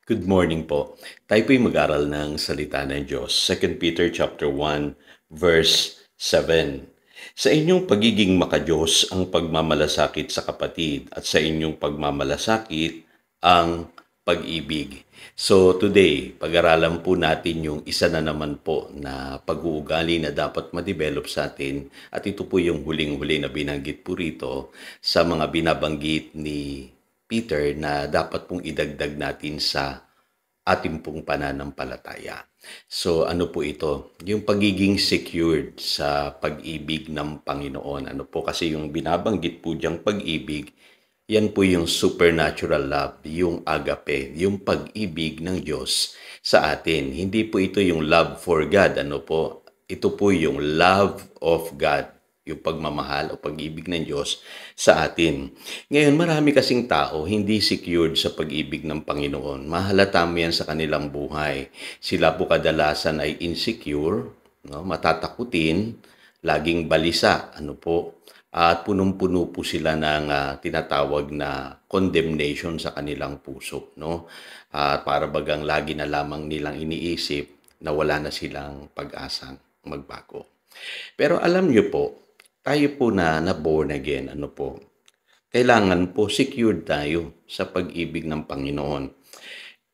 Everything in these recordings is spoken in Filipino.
Good morning po. Tayo po'y mag-aral ng salita ng Diyos. 2 Peter chapter 1 verse 7. Sa inyong pagiging makadiyos ang pagmamalasakit sa kapatid at sa inyong pagmamalasakit ang pag-ibig. So today, pag-aralan po natin yung isa na naman po na pag-uugali na dapat ma-develop sa atin at ito po yung huling-huli na binanggit po rito sa mga binabanggit ni Peter na dapat pong idagdag natin sa ating pong pananampalataya. So ano po ito? Yung pagiging secured sa pag-ibig ng Panginoon. Ano po kasi yung binabanggit po diyang pag-ibig, yan po yung supernatural love, yung agape, yung pag-ibig ng Diyos sa atin. Hindi po ito yung love for God. Ano po? Ito po yung love of God, yung pagmamahal o pag-ibig ng Diyos sa atin. Ngayon, marami kasing tao hindi secured sa pag-ibig ng Panginoon. Mahalata mo yan sa kanilang buhay. Sila po kadalasan ay insecure, no? Matatakutin, laging balisa, ano po, at punong-puno po sila ng tinatawag na condemnation sa kanilang puso, no? At para bagang lagi na lamang nilang iniisip na wala na silang pag-asang magbago. Pero alam niyo po, tayo po na born again, ano po, kailangan po secured tayo sa pag-ibig ng Panginoon.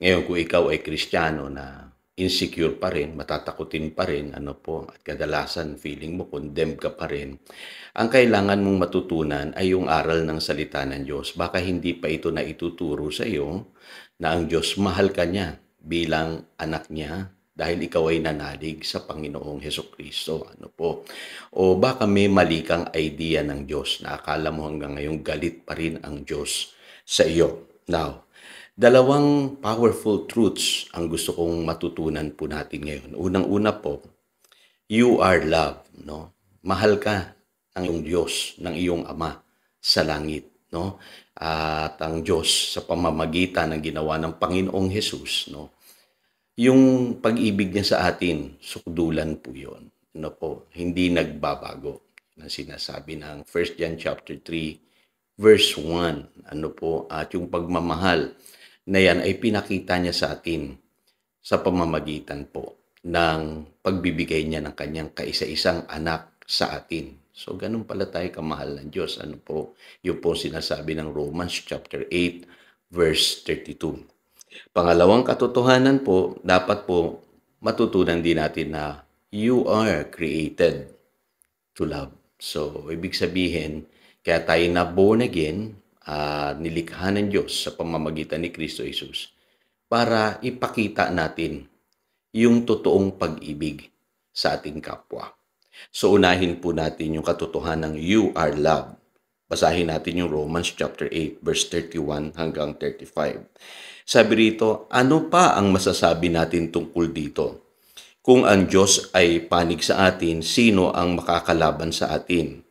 Ngayon, kung ikaw ay Kristiyano na insecure pa rin, matatakutin pa rin, ano po, at kadalasan feeling mo condemned ka pa rin, ang kailangan mong matutunan ay yung aral ng salita ng Diyos. Baka hindi pa ito na ituturo sa iyo na ang Diyos mahal ka niya bilang anak niya dahil ikaw ay nanalig sa Panginoong Hesukristo. Ano po? O baka may mali kang idea ng Diyos na akala mo hanggang ngayon galit pa rin ang Diyos sa iyo. Now, dalawang powerful truths ang gusto kong matutunan po natin ngayon. Unang-una po, you are loved, no? Mahal ka ng iyong Diyos, ng iyong Ama sa langit, no? At ang Diyos sa pamamagitan ng ginawa ng Panginoong Hesus, no? Yung pag-ibig niya sa atin, sukdulan po 'yon. Ano po, hindi nagbabago. Na sinasabi ng 1 John chapter 3 verse 1. Ano po, at yung pagmamahal na yan ay pinakita niya sa atin sa pamamagitan po ng pagbibigay niya ng kanyang kaisa-isang anak sa atin. So, ganun pala tayo kamahal ng Diyos. Ano po, yung po sinasabi ng Romans chapter 8 verse 32. Pangalawang katotohanan po, dapat po matutunan din natin na you are created to love. So, ibig sabihin, kaya tayo na born again, nilikha ng Diyos sa pamamagitan ni Kristo Jesus para ipakita natin yung totoong pag-ibig sa ating kapwa. So, unahin po natin yung katotohanan ng you are loved. Basahin natin yung Romans chapter 8 verse 31 hanggang 35. Sabi rito, ano pa ang masasabi natin tungkol dito? Kung ang Diyos ay panig sa atin, sino ang makakalaban sa atin?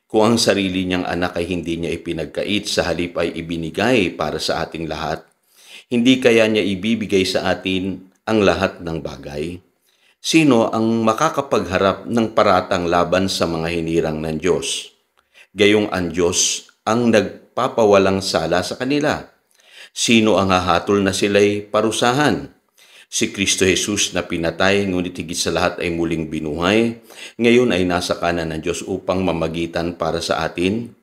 Kung ang sarili niyang anak ay hindi niya ipinagkait, sa halip ay ibinigay para sa ating lahat, hindi kaya niya ibibigay sa atin ang lahat ng bagay? Sino ang makakapagharap ng paratang laban sa mga hinirang ng Diyos? Gayong ang Diyos ang nagpapawalang sala sa kanila. Sino ang hahatol na sila'y parusahan? Si Kristo Jesus na pinatay, ngunit higit sa lahat ay muling binuhay, ngayon ay nasa kanan ng Diyos upang mamagitan para sa atin.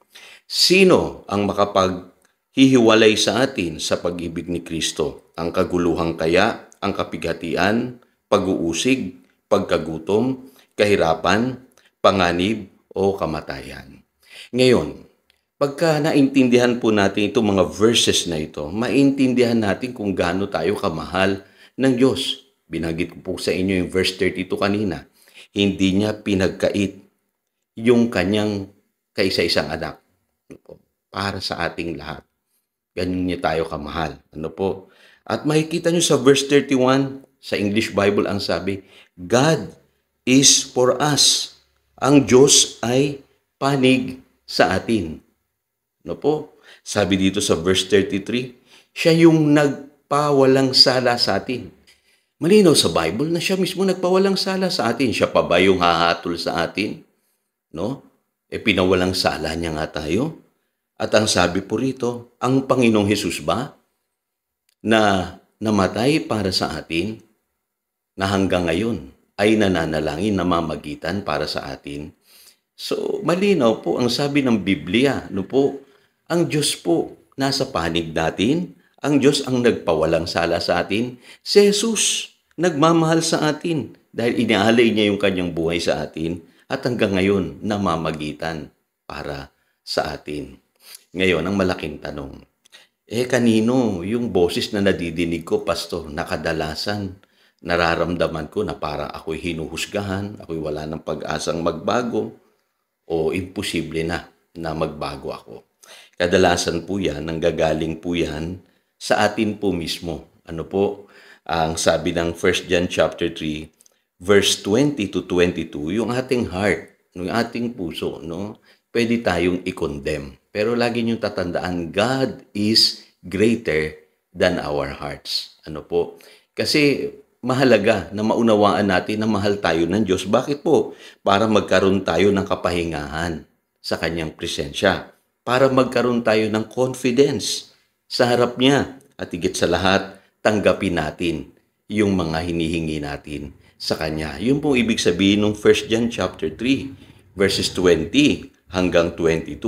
Sino ang makapaghihiwalay sa atin sa pag-ibig ni Kristo? Ang kaguluhan kaya, ang kapighatian, pag-uusig, pagkagutom, kahirapan, panganib o kamatayan. Ngayon, pagka naintindihan po natin itong mga verses na ito, maintindihan natin kung gaano tayo kamahal ng Diyos. Binanggit ko po sa inyo yung verse 32 kanina. Hindi niya pinagkait yung kanyang kaisa-isang anak, ano po, para sa ating lahat. Ganyan niya tayo kamahal. Ano po? At makikita niyo sa verse 31, sa English Bible ang sabi, God is for us. Ang Diyos ay panig sa atin. No po? Sabi dito sa verse 33, siya yung nagpawalang sala sa atin. Malinaw sa Bible na siya mismo nagpawalang sala sa atin. Siya pa ba yung hahatol sa atin? No? Pinawalang sala niya nga tayo. At ang sabi po rito, ang Panginoong Hesus ba na namatay para sa atin, na hanggang ngayon ay nananalangin, namamagitan para sa atin. So, malinaw po ang sabi ng Biblia, no po, ang Diyos po nasa panig natin, ang Diyos ang nagpawalang sala sa atin, si Jesus nagmamahal sa atin dahil inaalay niya yung kanyang buhay sa atin at hanggang ngayon namamagitan para sa atin. Ngayon, ang malaking tanong, kanino yung boses na nadidinig ko, Pastor, na kadalasan nararamdaman ko na para ako'y hinuhusgahan, ako'y wala ng pag-asang magbago, o imposible na magbago ako. Kadalasan po yan, nanggagaling po yan sa atin po mismo. Ano po? Ang sabi ng 1 John chapter 3, verse 20 to 22, yung ating heart, yung ating puso, no? Pwede tayong i-condemn. Pero lagi niyong tatandaan, God is greater than our hearts. Ano po? Kasi mahalaga na maunawaan natin na mahal tayo ng Diyos. Bakit po? Para magkaroon tayo ng kapahingahan sa kanyang presensya. Para magkaroon tayo ng confidence sa harap niya. At higit sa lahat, tanggapin natin yung mga hinihingi natin sa kanya. Yun pong ibig sabihin ng 1 John chapter 3, verses 20 hanggang 22.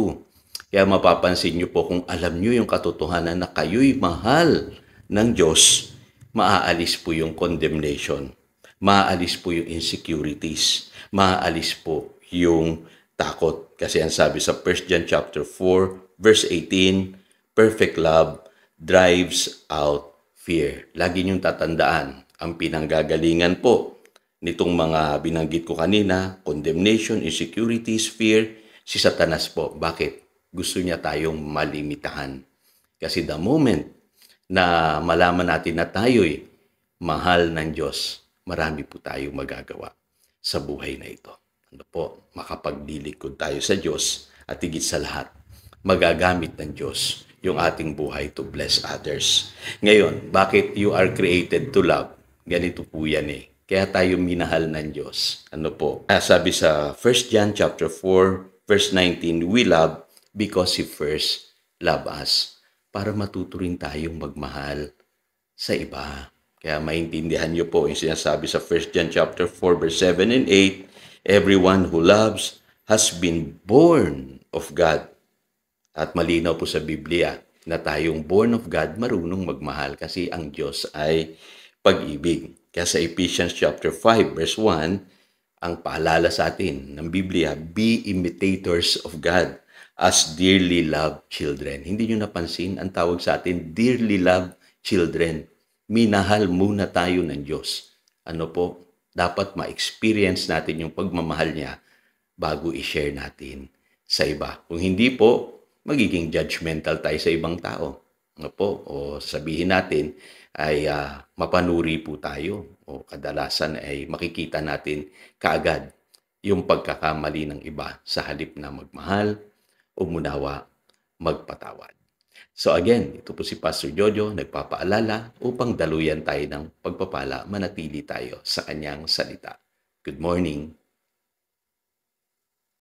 Kaya mapapansin niyo po kung alam niyo yung katotohanan na kayo'y mahal ng Diyos, maaalis po yung condemnation, maaalis po yung insecurities, maaalis po yung takot. Kasi ang sabi sa 1 John chapter 4, verse 18, perfect love drives out fear. Lagi niyong tatandaan, ang pinanggagalingan po nitong mga binanggit ko kanina, condemnation, insecurities, fear, si Satanas po. Bakit? Gusto niya tayong malimitahan. Kasi the moment na malaman natin na tayo'y mahal ng Diyos, marami po tayong magagawa sa buhay na ito. Ano po? Makapagdilikod tayo sa Diyos at higit sa lahat, magagamit ng Diyos yung ating buhay to bless others. Ngayon, bakit you are created to love? Ganito po yan eh. Kaya tayo minahal ng Diyos. Ano po? Sabi sa 1 John chapter 4, verse 19, we love because He first loved us. Para matuto rin tayong magmahal sa iba. Kaya maintindihan niyo po yung sinasabi sa 1 John chapter 4, verse 7 and 8, everyone who loves has been born of God. At malinaw po sa Biblia na tayong born of God, marunong magmahal kasi ang Diyos ay pag-ibig. Kaya sa Ephesians chapter 5, verse 1, ang paalala sa atin ng Biblia, be imitators of God as dearly loved children. Hindi nyo napansin, ang tawag sa atin, dearly loved children. Minahal muna tayo ng Diyos. Ano po? Dapat ma-experience natin yung pagmamahal niya bago i-share natin sa iba. Kung hindi po, magiging judgmental tayo sa ibang tao. Ano po? O sabihin natin ay mapanuri po tayo. O kadalasan ay makikita natin kaagad yung pagkakamali ng iba sa halip na magmahal, umunawa, magpatawad. So again, ito po si Pastor Jojo, nagpapaalala upang daluyan tayo ng pagpapala, manatili tayo sa kanyang salita. Good morning.